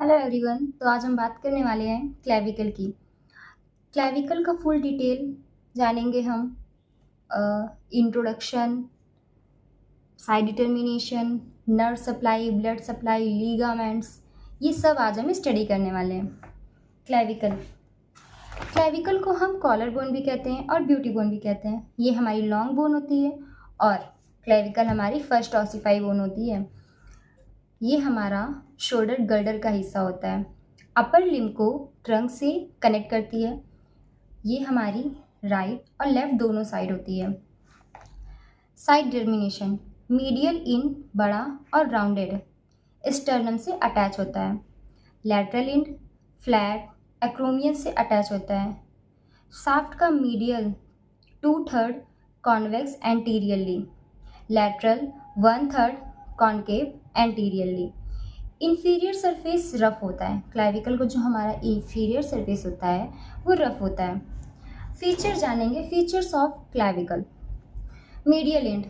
Hello everyone. तो आज हम बात करने वाले हैं क्लेविकल की। क्लेविकल का फुल डिटेल जानेंगे हम। Introduction, side determination, nerve supply, blood supply, ligaments, ये सब आज हम स्टडी करने वाले हैं। क्लेविकल क्लेविकल को हम कॉलर बोन भी कहते हैं और ब्यूटी बोन भी कहते हैं। ये हमारी लॉन्ग बोन होती है और क्लेविकल हमारी फर्स्ट ऑसिफाई बोन होती है। ये हमारा शोल्डर गर्डर का हिस्सा होता है। अपर लिम्ब को ट्रंक से कनेक्ट करती है। ये हमारी राइट और लेफ्ट दोनों साइड होती है। साइड डिटर्मिनेशन, मीडियल इन बड़ा और राउंडेड, स्टर्नम से अटैच होता है। लैटरल इंड फ्लैट एक्रोमियन से अटैच होता है। शाफ्ट का medial 2/3 convex anteriorly, lateral 1/3 concave anteriorly. Inferior surface rough होता है। क्लेविकल को जो हमारा इंफीरियर सरफेस होता है वो रफ होता है। फीचर जानेंगे, features of clavicle. Medial end,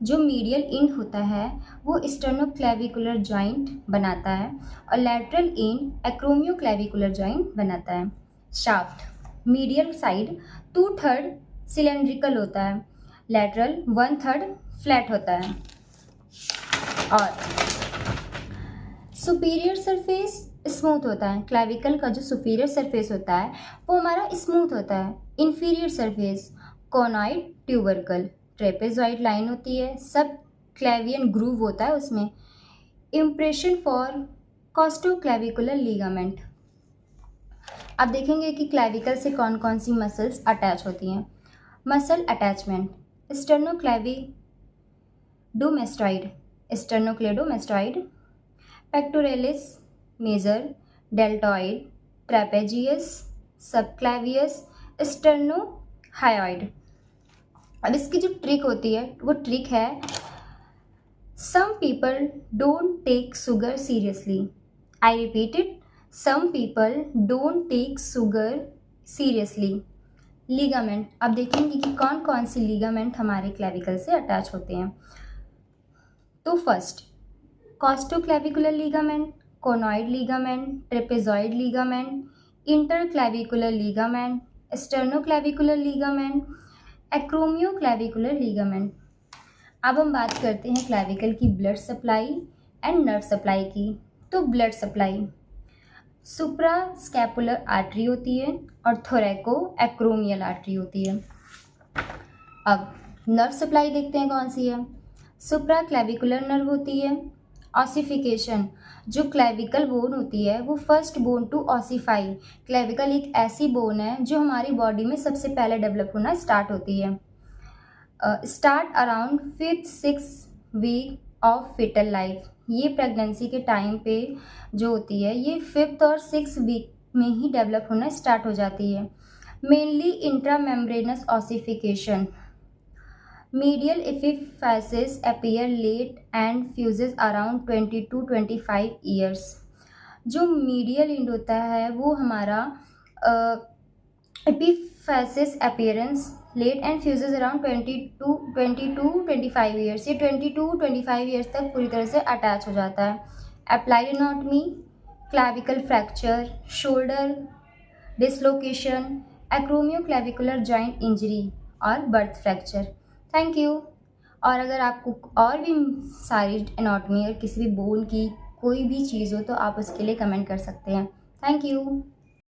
जो मीडियल इंड होता है वो स्टर्नोक्लेविकुलर जॉइंट बनाता है और लैटरल इंड एक्रोमियोक्लेविकुलर जॉइंट बनाता है। शाफ्ट, मीडियल साइड 2/3 सिलेंड्रिकल होता है, लैटरल 1/3 फ्लैट होता है। और सुपीरियर सरफेस स्मूथ होता है। क्लेविकल का जो सुपीरियर सरफेस होता है वो हमारा स्मूथ होता है। Inferior surface conoid tubercle, trapezoid line होती है, सब क्लेवियन ग्रूव होता है उसमें। Impression for costoclavicular ligament. अब देखेंगे कि क्लेविकल से कौन कौन सी मसल्स अटैच होती हैं। Muscle attachment, sternocleidomastoid, sternocleidomastoid, pectoralis major, deltoid, trapezius, subclavius, sternohyoid. अब इसकी जो ट्रिक होती है वो ट्रिक है, some people don't take sugar seriously. I repeat it, some people don't take sugar seriously. Ligament, अब देखेंगे कि कौन कौन सी लीगामेंट हमारे क्लेविकल से अटैच होते हैं। तो first, costoclavicular ligament, conoid ligament, trapezoid ligament, interclavicular ligament, sternoclavicular ligament, acromioclavicular ligament. अब हम बात करते हैं क्लेविकल की blood supply and nerve supply की। तो ब्लड सप्लाई, सुप्रा स्कैपुलर आर्टरी होती है और थोरैको एक्रोमियल आर्टरी होती है। अब नर्व सप्लाई देखते हैं कौन सी है। सुप्रा क्लेविकुलर नर्व होती है। ऑसिफिकेशन, जो क्लेविकल बोन होती है वो first bone to ossify. Clavicle एक ऐसी बोन है जो हमारी बॉडी में सबसे पहले डेवलप होना स्टार्ट होती है। Start around 5th-6th week of fetal life. ये प्रेगनेंसी के टाइम पे जो होती है ये 5th और 6th वीक में ही डेवलप होना स्टार्ट हो जाती है। Mainly intramembranous ossification. Medial epiphysis appear late and fuses around 20 to 25 years। जो मीडियल इंड होता है वो हमारा epiphysis appearance late and fuses around 20 to 25 years. ये 20 to 25 ईयर्स तक पूरी तरह से अटैच हो जाता है। Applied anatomy, clavicle fracture, shoulder dislocation, acromioclavicular joint injury और बर्थ फ्रैक्चर। Thank you. और अगर आपको और भी सारी एनाटॉमी और किसी भी बोन की कोई भी चीज़ हो तो आप उसके लिए कमेंट कर सकते हैं। Thank you.